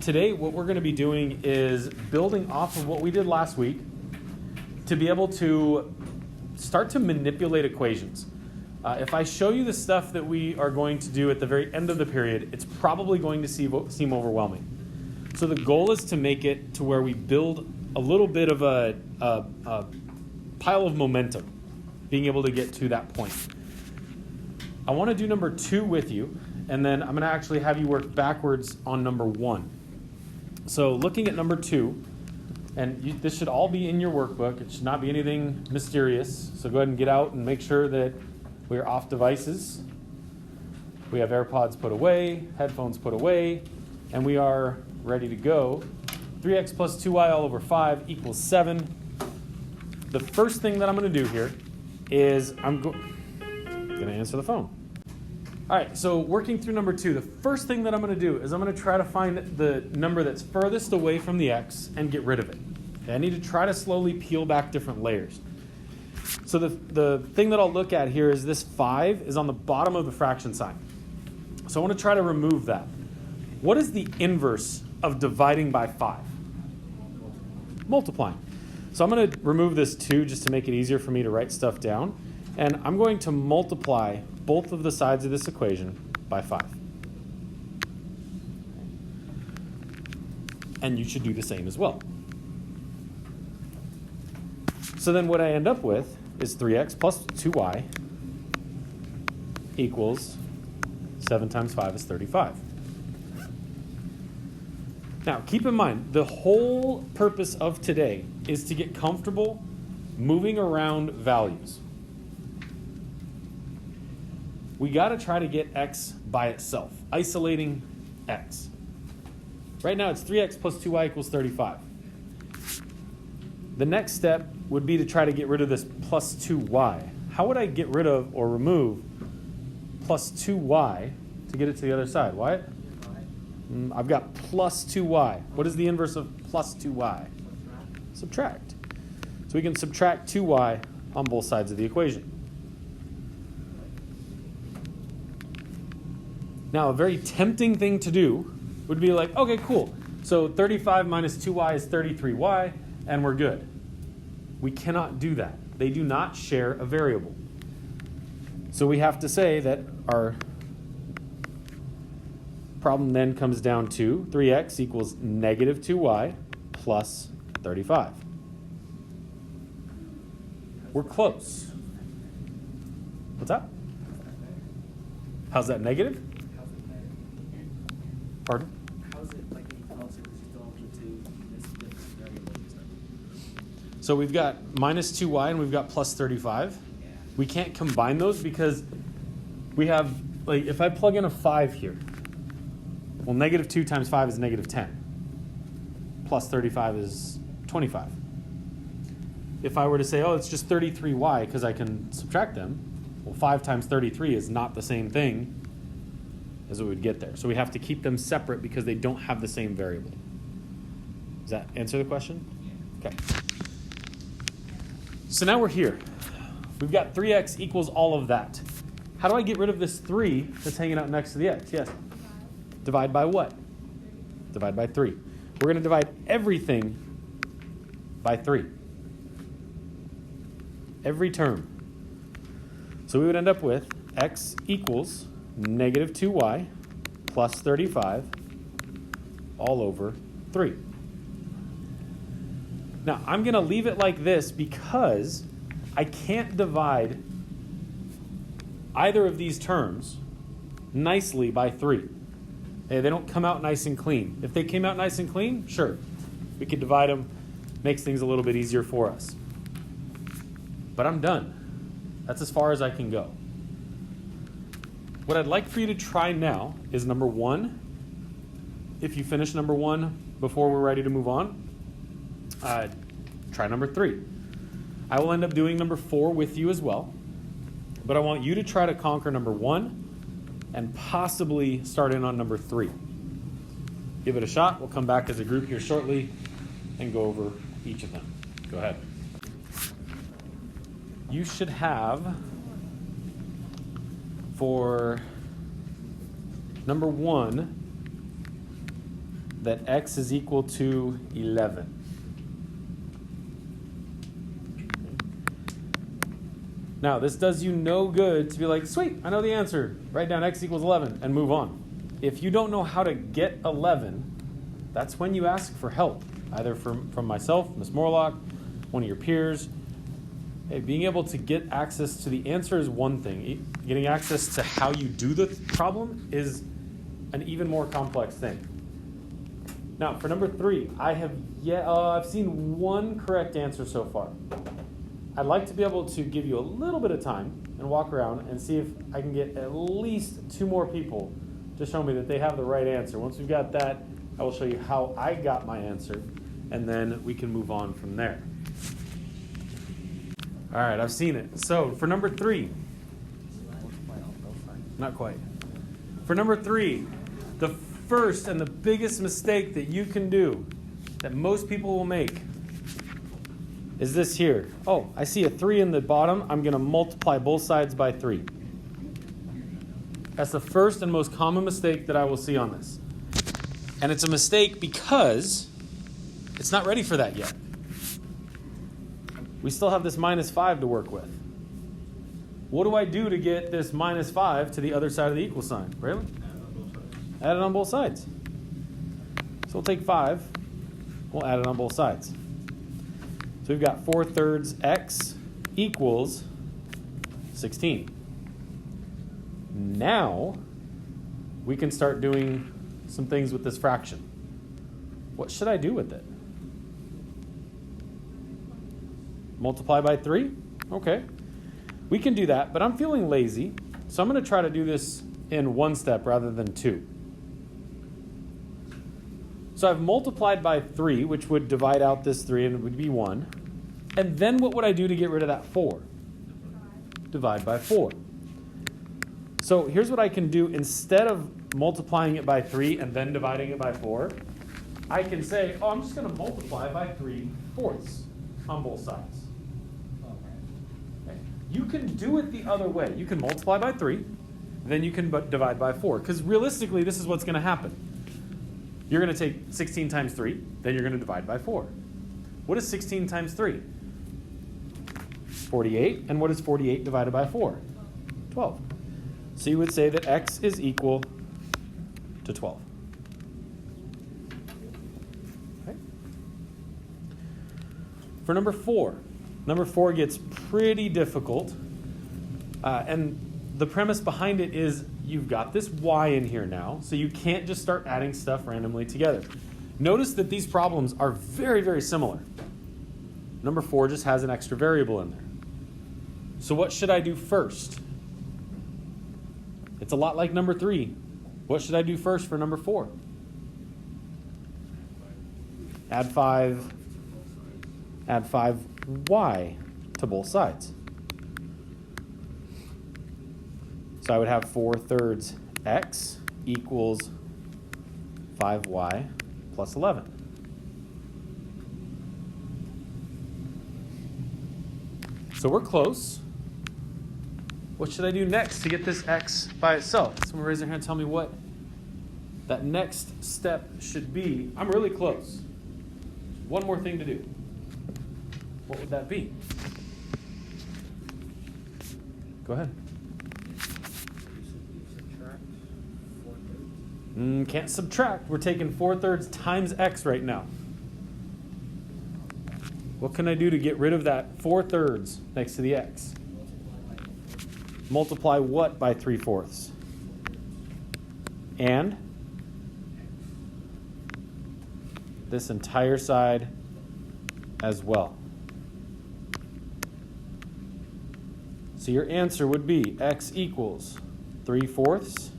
Today, what we're going to be doing is building off of what we did last week to be able to start to manipulate equations. If I show you the stuff that we are going to do at the very end of the period, it's probably going to seem overwhelming. So the goal is to make it to where we build a little bit of a pile of momentum, being able to get to that point. I want to do number 2 with you, and then I'm going to actually have you work backwards on number 1. So looking at number 2, and this should all be in your workbook. It should not be anything mysterious. So go ahead and get out and make sure that we are off devices. We have AirPods put away, headphones put away, and we are ready to go. 3x plus 2y all over 5 equals 7. The first thing that I'm going to do here is I'm going to answer the phone. All right, so working through number 2, the first thing that I'm going to do is I'm going to try to find the number that's furthest away from the x and get rid of it. Okay, I need to try to slowly peel back different layers. So the thing that I'll look at here is this 5 is on the bottom of the fraction sign. So I want to try to remove that. What is the inverse of dividing by 5? Multiplying. So I'm going to remove this 2 just to make it easier for me to write stuff down. And I'm going to multiply both of the sides of this equation by 5. And you should do the same as well. So then what I end up with is 3x plus 2y equals 7 times 5 is 35. Now, keep in mind, the whole purpose of today is to get comfortable moving around values. We got to try to get x by itself, isolating x. Right now, it's 3x plus 2y equals 35. The next step would be to try to get rid of this plus 2y. How would I get rid of or remove plus 2y to get it to the other side? Wyatt? I've got plus 2y. What is the inverse of plus 2y? Subtract. So we can subtract 2y on both sides of the equation. Now, a very tempting thing to do would be like, okay, cool. So 35 minus 2y is 33y, and we're good. We cannot do that. They do not share a variable. So we have to say that our problem then comes down to 3x equals negative 2y plus 35. We're close. What's that? How's that negative? Pardon? How is it like any closer because you don't need to this different variable and stuff? So we've got minus 2y and we've got plus 35. Yeah. We can't combine those because we have, like, if I plug in a 5 here, well, negative 2 times 5 is negative 10. Plus 35 is 25. If I were to say, oh, it's just 33y because I can subtract them, well, 5 times 33 is not the same thing as we would get there. So we have to keep them separate because they don't have the same variable. Does that answer the question? Yeah. Okay. So now we're here. We've got 3x equals all of that. How do I get rid of this 3 that's hanging out next to the x? Yes. Divide by what? Divide by 3. We're going to divide everything by 3. Every term. So we would end up with x equals negative 2y plus 35 all over 3. Now, I'm going to leave it like this because I can't divide either of these terms nicely by 3. They don't come out nice and clean. If they came out nice and clean, sure, we could divide them, makes things a little bit easier for us. But I'm done. That's as far as I can go. What I'd like for you to try now is number 1. If you finish number 1 before we're ready to move on, try number 3. I will end up doing number 4 with you as well. But I want you to try to conquer number 1 and possibly start in on number 3. Give it a shot. We'll come back as a group here shortly and go over each of them. Go ahead. You should have, for number 1, that x is equal to 11. Now, this does you no good to be like, sweet, I know the answer. Write down x equals 11 and move on. If you don't know how to get 11, that's when you ask for help, either from myself, Ms. Morlock, one of your peers. Hey, being able to get access to the answer is one thing. Getting access to how you do the problem is an even more complex thing. Now, for number 3, I've seen one correct answer so far. I'd like to be able to give you a little bit of time and walk around and see if I can get at least 2 more people to show me that they have the right answer. Once we've got that, I will show you how I got my answer, and then we can move on from there. All right, I've seen it. So for number 3, not quite. For number 3, the first and the biggest mistake that you can do, that most people will make, is this here. Oh, I see a 3 in the bottom. I'm going to multiply both sides by 3. That's the first and most common mistake that I will see on this. And it's a mistake because it's not ready for that yet. We still have this minus 5 to work with. What do I do to get this minus 5 to the other side of the equal sign? Really? Add it on both sides. So we'll take 5. We'll add it on both sides. So we've got 4/3 x equals 16. Now we can start doing some things with this fraction. What should I do with it? Multiply by 3? Okay. We can do that, but I'm feeling lazy, so I'm going to try to do this in one step rather than 2. So I've multiplied by 3, which would divide out this 3, and it would be 1. And then what would I do to get rid of that 4? Divide by 4. So here's what I can do. Instead of multiplying it by 3 and then dividing it by 4, I can say, oh, I'm just going to multiply by 3/4 on both sides. Okay. You can do it the other way. You can multiply by 3, then you can divide by 4. Because realistically, this is what's going to happen. You're going to take 16 times 3, then you're going to divide by 4. What is 16 times 3? 48. And what is 48 divided by 4? 12. So you would say that x is equal to 12. Okay. For number 4. Number 4 gets pretty difficult. And the premise behind it is you've got this y in here now, so you can't just start adding stuff randomly together. Notice that these problems are very, very similar. Number 4 just has an extra variable in there. So what should I do first? It's a lot like number 3. What should I do first for number 4? Add 5y to both sides. So I would have 4/3 x equals 5y plus 11. So we're close. What should I do next to get this x by itself? Someone raise their hand and tell me what that next step should be. I'm really close. One more thing to do. What would that be? Go ahead. Can't subtract. We're taking 4/3 times x right now. What can I do to get rid of that 4/3 next to the x? Multiply what by 3/4? And this entire side as well. So your answer would be x equals 3/4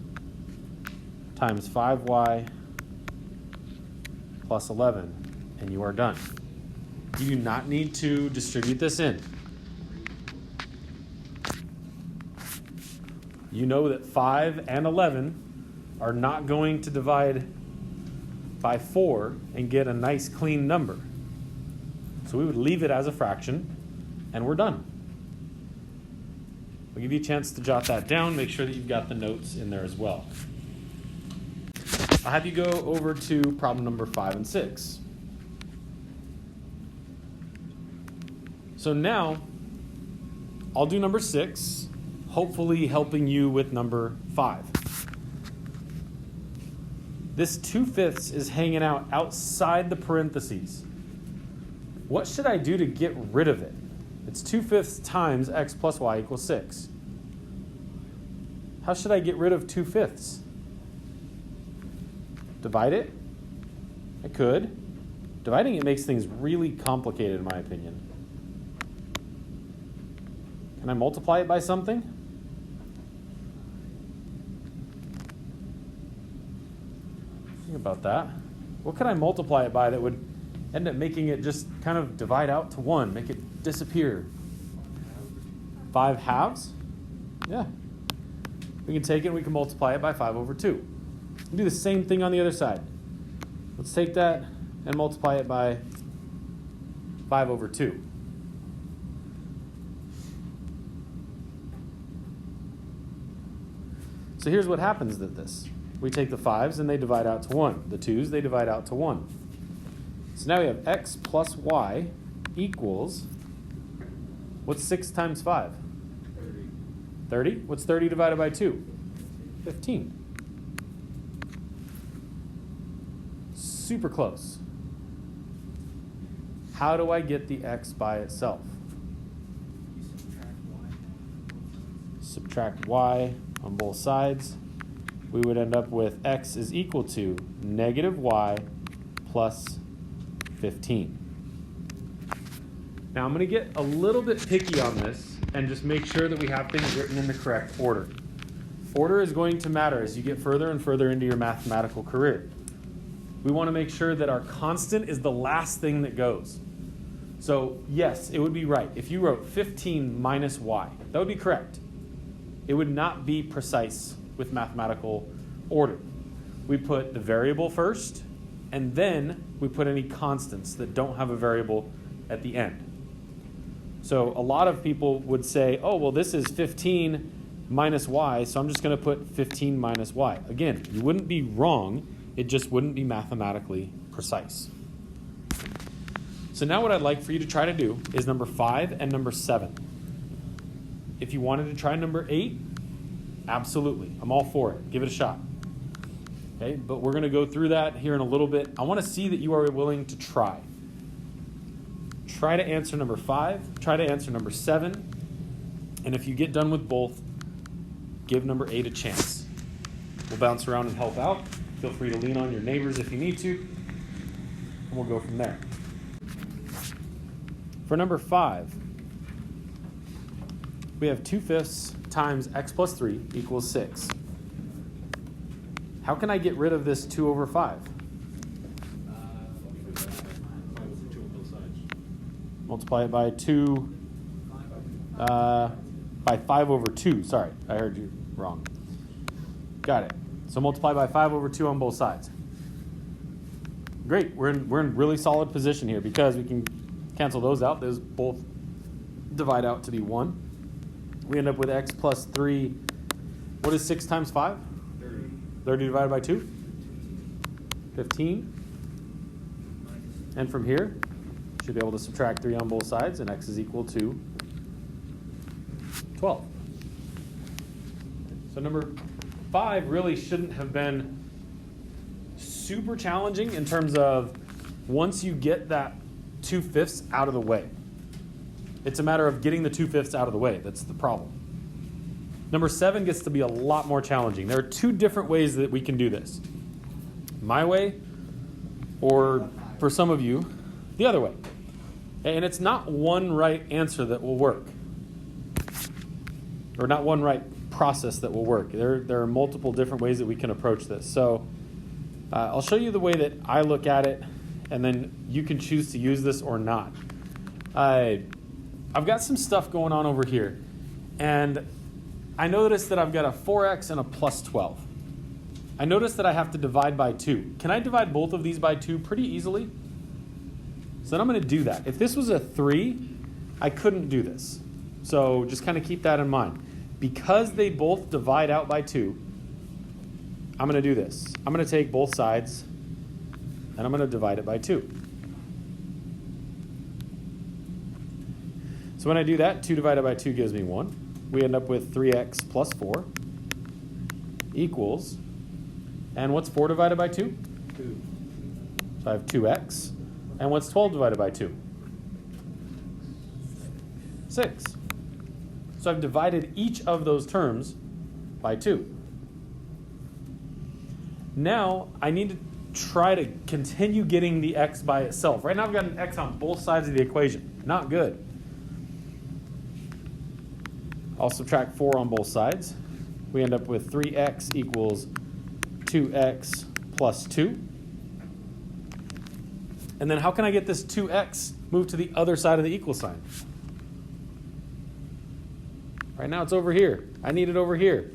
times 5y plus 11, and you are done. You do not need to distribute this in. You know that 5 and 11 are not going to divide by 4 and get a nice clean number. So we would leave it as a fraction, and we're done. I'll give you a chance to jot that down. Make sure that you've got the notes in there as well. I'll have you go over to problem number 5 and 6. So now, I'll do number 6, hopefully helping you with number 5. This 2/5 is hanging out outside the parentheses. What should I do to get rid of it? It's 2/5 times x plus y equals 6. How should I get rid of 2/5? Divide it? I could. Dividing it makes things really complicated in my opinion. Can I multiply it by something? Think about that. What could I multiply it by that would end up making it just kind of divide out to 1, make it disappear? 5 halves? Yeah. We can take it and we can multiply it by 5 over 2. We'll do the same thing on the other side. Let's take that and multiply it by 5 over 2. So here's what happens with this. We take the 5s and they divide out to 1. The 2s, they divide out to 1. So now we have x plus y equals, what's 6 times 5? 30. What's 30 divided by 2? 15. Super close. How do I get the x by itself? Subtract y on both sides. We would end up with x is equal to negative y plus 15. Now I'm going to get a little bit picky on this and just make sure that we have things written in the correct order. Order is going to matter as you get further and further into your mathematical career. We want to make sure that our constant is the last thing that goes. So yes, it would be right. If you wrote 15 minus y, that would be correct. It would not be precise with mathematical order. We put the variable first, and then we put any constants that don't have a variable at the end. So a lot of people would say, oh, well, this is 15 minus y, so I'm just going to put 15 minus y. Again, you wouldn't be wrong, it just wouldn't be mathematically precise. So now what I'd like for you to try to do is number 5 and number 7. If you wanted to try number 8, absolutely. I'm all for it. Give it a shot. Okay, but we're going to go through that here in a little bit. I want to see that you are willing to try. Try to answer number 5. Try to answer number 7. And if you get done with both, give number 8 a chance. We'll bounce around and help out. Feel free to lean on your neighbors if you need to. And we'll go from there. For number 5, we have 2/5 times x plus 3 equals 6. How can I get rid of this 2 over 5? Multiply it by 2, by 5 over 2. Sorry, I heard you wrong. Got it. So multiply by 5 over 2 on both sides. Great, we're in really solid position here because we can cancel those out. Those both divide out to be 1. We end up with x plus 3. What is 6 times 5? 30. 30 divided by 2? 15. And from here, should be able to subtract 3 on both sides, and x is equal to 12. So number 5 really shouldn't have been super challenging in terms of once you get that 2/5 out of the way. It's a matter of getting the 2/5 out of the way. That's the problem. Number 7 gets to be a lot more challenging. There are 2 different ways that we can do this. My way, or for some of you, the other way. And it's not one right answer that will work. Or not one right process that will work. There are multiple different ways that we can approach this. So I'll show you the way that I look at it, and then you can choose to use this or not. I've got some stuff going on over here, and I noticed that I've got a 4x and a plus 12. I noticed that I have to divide by 2. Can I divide both of these by 2 pretty easily? So then I'm going to do that. If this was a 3, I couldn't do this. So just kind of keep that in mind. Because they both divide out by 2, I'm I'm going to do this. I'm going to take both sides and I'm going to divide it by 2. So when I do that, 2 divided by 2 gives me 1. We end up with 3x plus 4 equals, and what's 4 divided by 2? 2. So I have 2x. And what's 12 divided by 2? 6. So I've divided each of those terms by 2. Now I need to try to continue getting the x by itself. Right now I've got an x on both sides of the equation. Not good. I'll subtract 4 on both sides. We end up with 3x equals 2x plus 2. And then how can I get this 2x moved to the other side of the equal sign? Right now it's over here. I need it over here.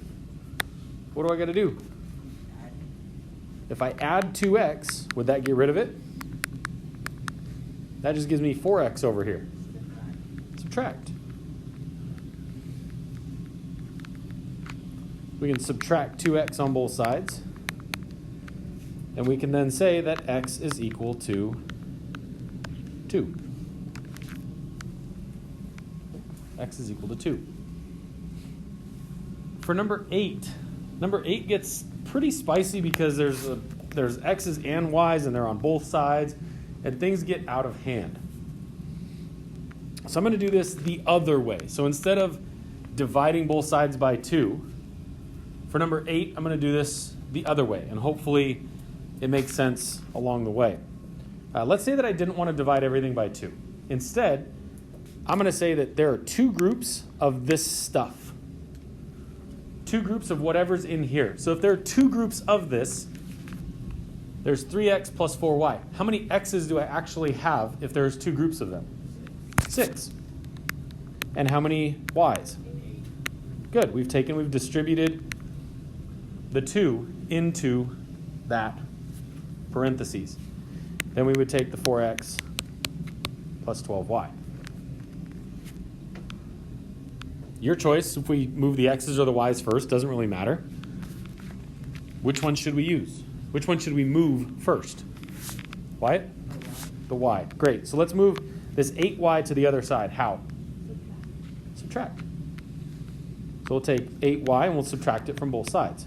What do I got to do? If I add 2x, would that get rid of it? That just gives me 4x over here. Subtract. We can subtract 2x on both sides. And we can then say that x is equal to 2. X is equal to 2. For number 8 gets pretty spicy because there's x's and y's and they're on both sides and things get out of hand. So I'm going to do this the other way. So instead of dividing both sides by 2, for number 8, I'm going to do this the other way, and hopefully it makes sense along the way. Let's say that I didn't want to divide everything by 2. Instead, I'm going to say that there are 2 groups of this stuff. 2 groups of whatever's in here. So if there are 2 groups of this, there's 3x plus 4y. How many x's do I actually have if there's 2 groups of them? 6. And how many y's? Good. We've distributed the 2 into that parentheses. Then we would take the 4x plus 12y. Your choice, if we move the x's or the y's first, doesn't really matter. Which one should we use? Which one should we move first? Wyatt? The y. Great. So let's move this 8y to the other side. How? Subtract. So we'll take 8y and we'll subtract it from both sides.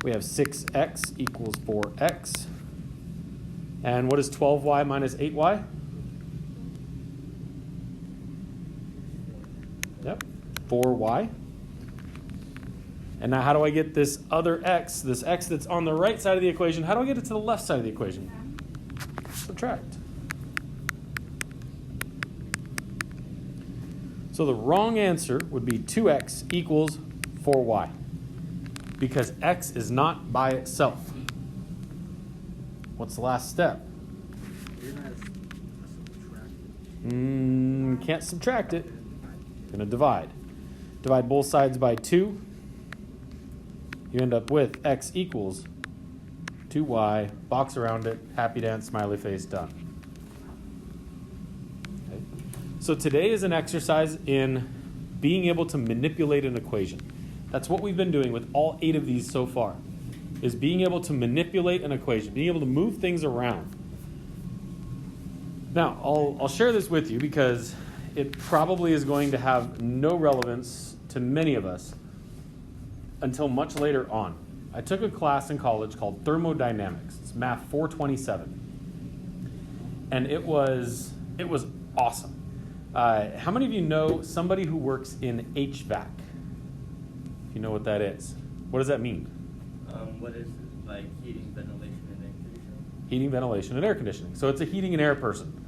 We have 6x equals 4x. And what is 12y minus 8y? Yep, 4y. And now how do I get this other x, this x that's on the right side of the equation, how do I get it to the left side of the equation? Subtract. So the wrong answer would be 2x equals 4y. Because x is not by itself. What's the last step? Can't subtract it. Gonna divide. Divide both sides by 2. You end up with x equals 2y, box around it, happy dance, smiley face, done. Okay. So today is an exercise in being able to manipulate an equation. That's what we've been doing with all 8 of these so far, is being able to manipulate an equation, being able to move things around. Now, I'll share this with you because it probably is going to have no relevance to many of us until much later on. I took a class in college called thermodynamics. It's Math 427. And it was awesome. How many of you know somebody who works in HVAC? If you know what that is. What does that mean? What is it? Like heating, ventilation, and air conditioning? Heating, ventilation, and air conditioning. So it's a heating and air person.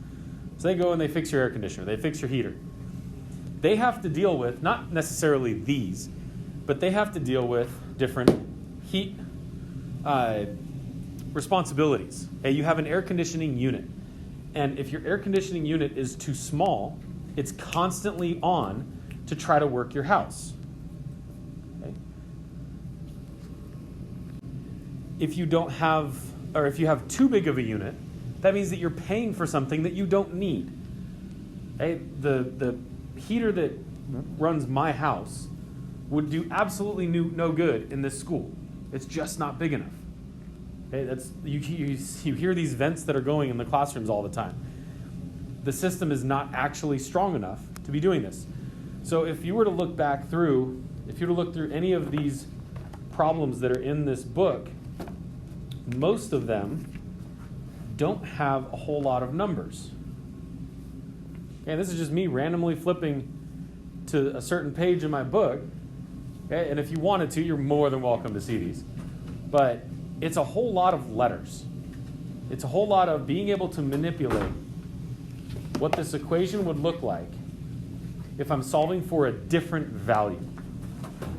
So they go and they fix your air conditioner. They fix your heater. They have to deal with, not necessarily these, but they have to deal with different heat responsibilities. Okay, you have an air conditioning unit. And if your air conditioning unit is too small, it's constantly on to try to work your house. Okay? If you don't have, or if you have too big of a unit, that means that you're paying for something that you don't need. Okay? The heater that runs my house would do absolutely no good in this school. It's just not big enough. Okay, you hear these vents that are going in the classrooms all the time. The system is not actually strong enough to be doing this. So if you were to look through any of these problems that are in this book, most of them don't have a whole lot of numbers. And this is just me randomly flipping to a certain page in my book. Okay, and if you wanted to, you're more than welcome to see these. But it's a whole lot of letters. It's a whole lot of being able to manipulate what this equation would look like if I'm solving for a different value.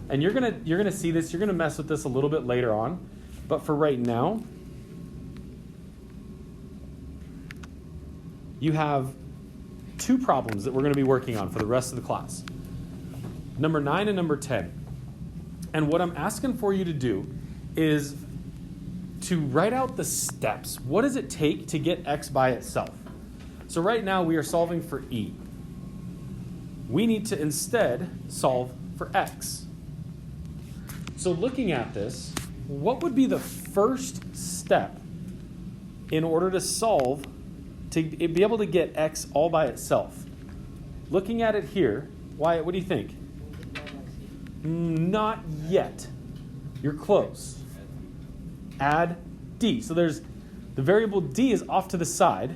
And you're gonna see this, you're gonna mess with this a little bit later on, but for right now, you have two problems that we're gonna be working on for the rest of the class. Number 9 and number 10. And what I'm asking for you to do is to write out the steps. What does it take to get x by itself? So right now we are solving for e. We need to instead solve for x. So looking at this, what would be the first step in order to solve, to be able to get x all by itself? Looking at it here, Wyatt, what do you think? Not yet. You're close. Add d. So there's the variable d is off to the side.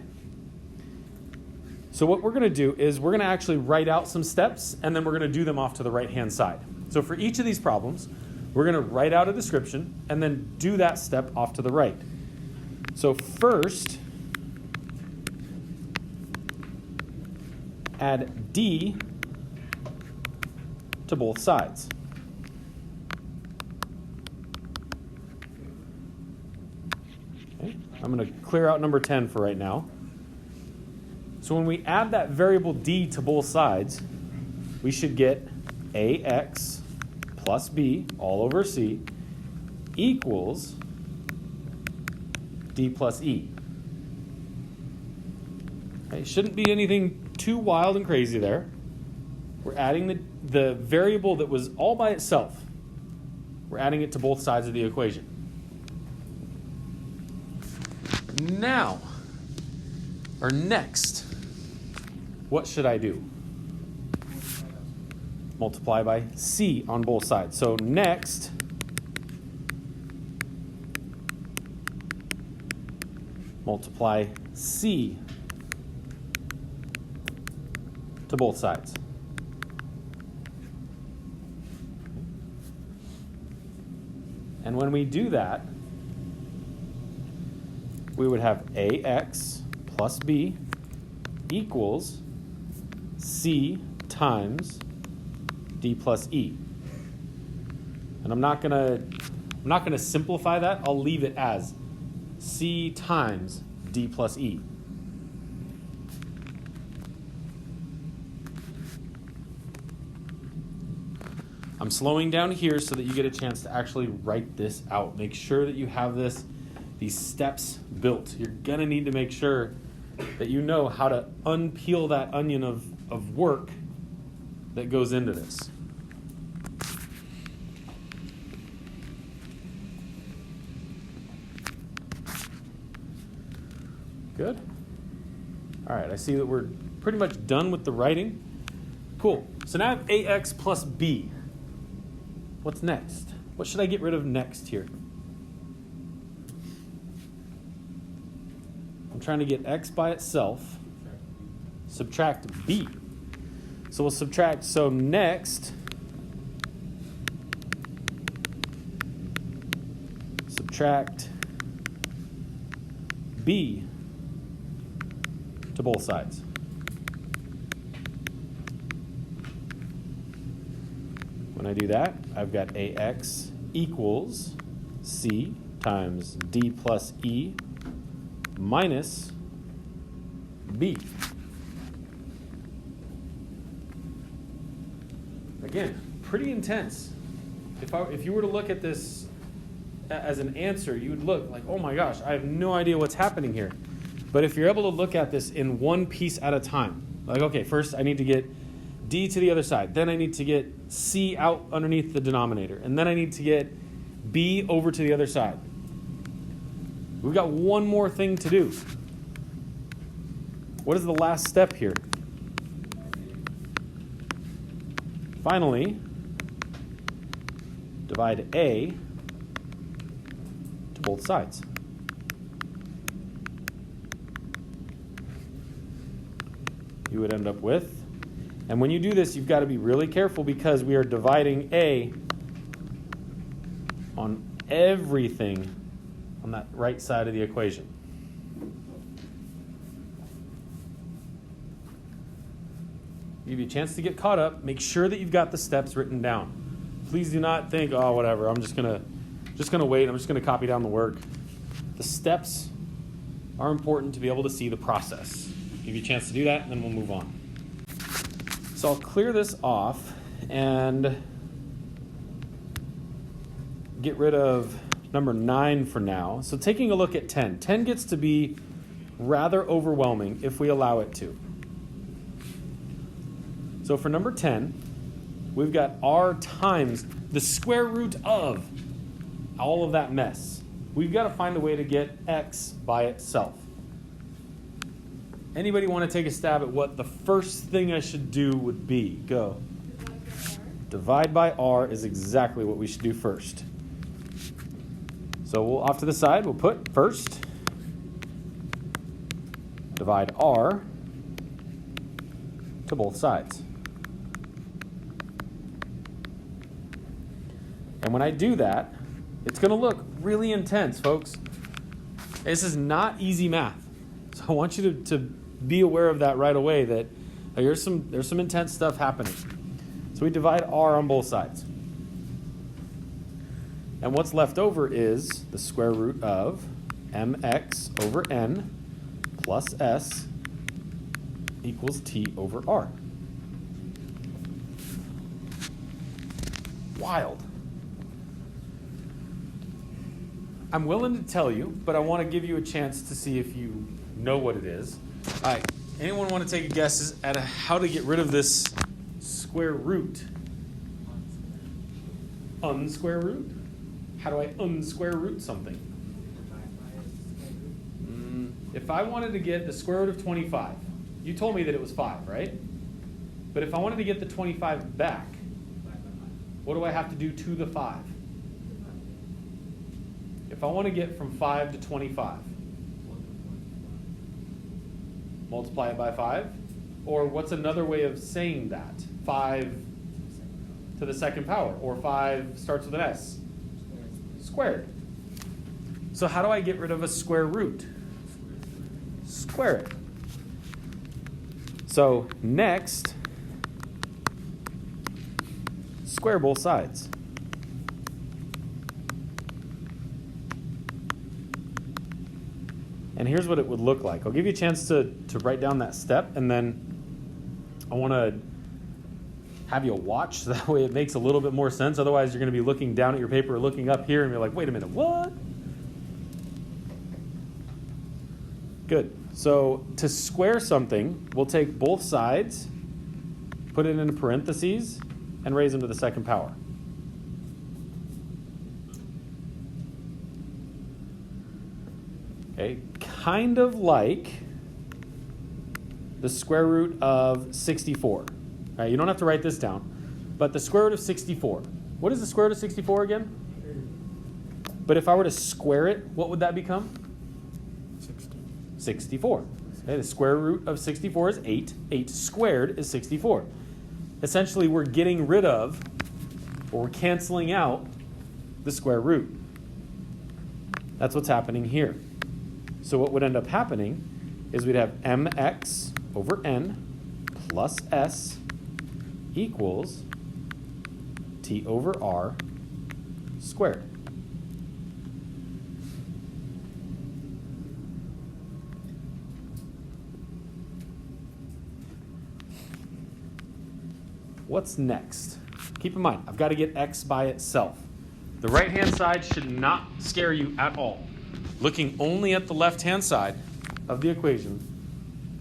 So what we're going to do is we're going to actually write out some steps, and then we're going to do them off to the right-hand side. So for each of these problems, we're going to write out a description and then do that step off to the right. So first, add d to both sides. Okay. I'm going to clear out number 10 for right now. So when we add that variable d to both sides, we should get ax plus b all over c equals d plus e. Okay, shouldn't be anything too wild and crazy there. We're adding the variable that was all by itself. We're adding it to both sides of the equation. Now, or next, what should I do? Multiply by c on both sides. So next, multiply c to both sides. And when we do that, we would have ax plus b equals c times d plus e. And I'm not gonna simplify that. I'll leave it as c times d plus e. I'm slowing down here so that you get a chance to actually write this out. Make sure that you have these steps built. You're gonna need to make sure that you know how to unpeel that onion of work that goes into this. Good. All right, I see that we're pretty much done with the writing. Cool. So now I have ax plus b. What's next? What should I get rid of next here? I'm trying to get x by itself. Subtract b. So we'll subtract. So next, subtract b to both sides. When I do that, I've got ax equals c times d plus e minus b. Again, pretty intense. If you were to look at this as an answer, you would look like, oh my gosh, I have no idea what's happening here. But if you're able to look at this in one piece at a time, like, okay, first I need to get d to the other side. Then I need to get c out underneath the denominator. And then I need to get b over to the other side. We've got one more thing to do. What is the last step here? Finally, divide a to both sides. You would end up with, and when you do this, you've got to be really careful because we are dividing a on everything on that right side of the equation. Give you a chance to get caught up. Make sure that you've got the steps written down. Please do not think, oh, whatever, I'm just gonna wait, I'm just gonna copy down the work. The steps are important to be able to see the process. Give you a chance to do that, and then we'll move on. So I'll clear this off and get rid of number 9 for now. So taking a look at 10. 10 gets to be rather overwhelming if we allow it to. So for number 10, we've got r times the square root of all of that mess. We've got to find a way to get x by itself. Anybody want to take a stab at what the first thing I should do would be? Go. Divide by r is exactly what we should do first. So we'll off to the side, we'll put first, divide r to both sides. And when I do that, it's going to look really intense, folks. This is not easy math. So I want you to be aware of that right away, that there's some intense stuff happening. So we divide r on both sides. And what's left over is the square root of mx over n plus s equals t over r. Wild. I'm willing to tell you, but I want to give you a chance to see if you know what it is. All right, anyone want to take a guess at how to get rid of this square root? Unsquare root? How do I unsquare root something? If I wanted to get the square root of 25, you told me that it was 5, right? But if I wanted to get the 25 back, what do I have to do to the 5? If I want to get from 5 to 25, multiply it by 5? Or what's another way of saying that? 5 to the second power, or 5 starts with an s. Squared. So how do I get rid of a square root? Square it. So next, square both sides. And here's what it would look like. I'll give you a chance to write down that step, and then I want to have you watch, so that way it makes a little bit more sense. Otherwise, you're going to be looking down at your paper or looking up here, and you're like, wait a minute, what? Good. So to square something, we'll take both sides, put it into parentheses, and raise them to the second power. Okay, kind of like the square root of 64. All right, you don't have to write this down, but the square root of 64. What is the square root of 64 again? But if I were to square it, what would that become? 64. Okay, the square root of 64 is 8. 8 squared is 64. Essentially, we're getting rid of, or we're canceling out, the square root. That's what's happening here. So what would end up happening is we'd have mx over n plus s equals t over r squared. What's next? Keep in mind, I've got to get x by itself. The right-hand side should not scare you at all. Looking only at the left-hand side of the equation,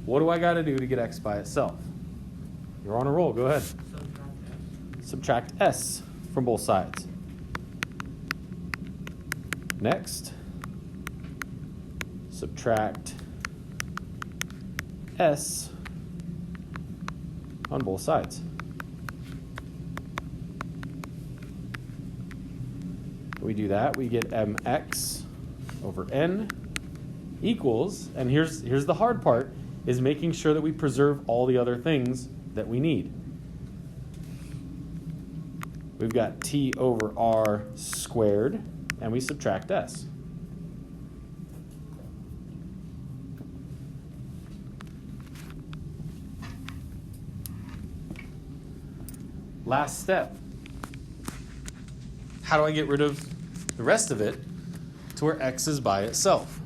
what do I got to do to get x by itself? You're on a roll. Go ahead. Subtract s from both sides. Next, subtract s on both sides. We do that, we get mx over n equals, and here's the hard part, is making sure that we preserve all the other things that we need. We've got t over r squared, and we subtract s. Last step. How do I get rid of the rest of it to where x is by itself?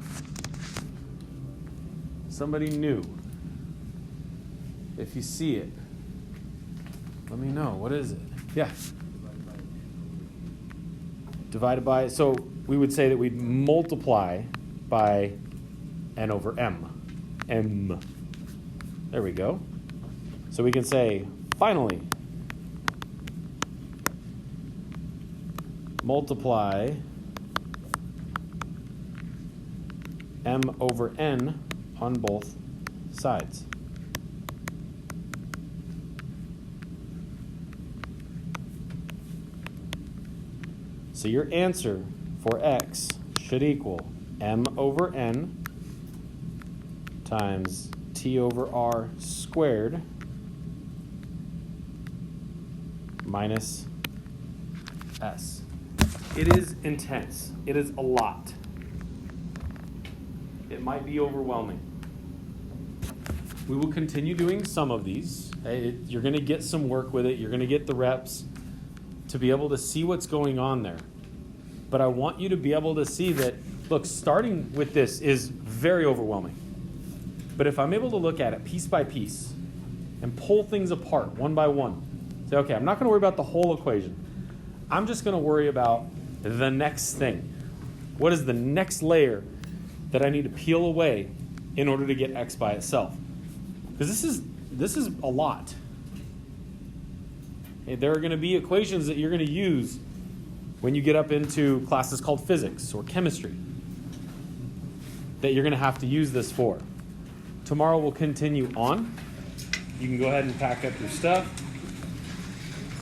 Somebody new. If you see it, let me know. What is it? Yeah. Divided by, so we would say that we'd multiply by n over m. M. There we go. So we can say, finally, multiply m over n on both sides. So your answer for x should equal m over n times t over r squared minus s. It is intense. It is a lot. It might be overwhelming. We will continue doing some of these. You're going to get some work with it. You're going to get the reps to be able to see what's going on there. But I want you to be able to see that, look, starting with this is very overwhelming. But if I'm able to look at it piece by piece and pull things apart one by one, say, okay, I'm not going to worry about the whole equation. I'm just going to worry about the next thing. What is the next layer that I need to peel away in order to get x by itself? Because this is a lot. Okay, there are going to be equations that you're going to use when you get up into classes called physics or chemistry that you're going to have to use this for. Tomorrow we'll continue on. You can go ahead and pack up your stuff.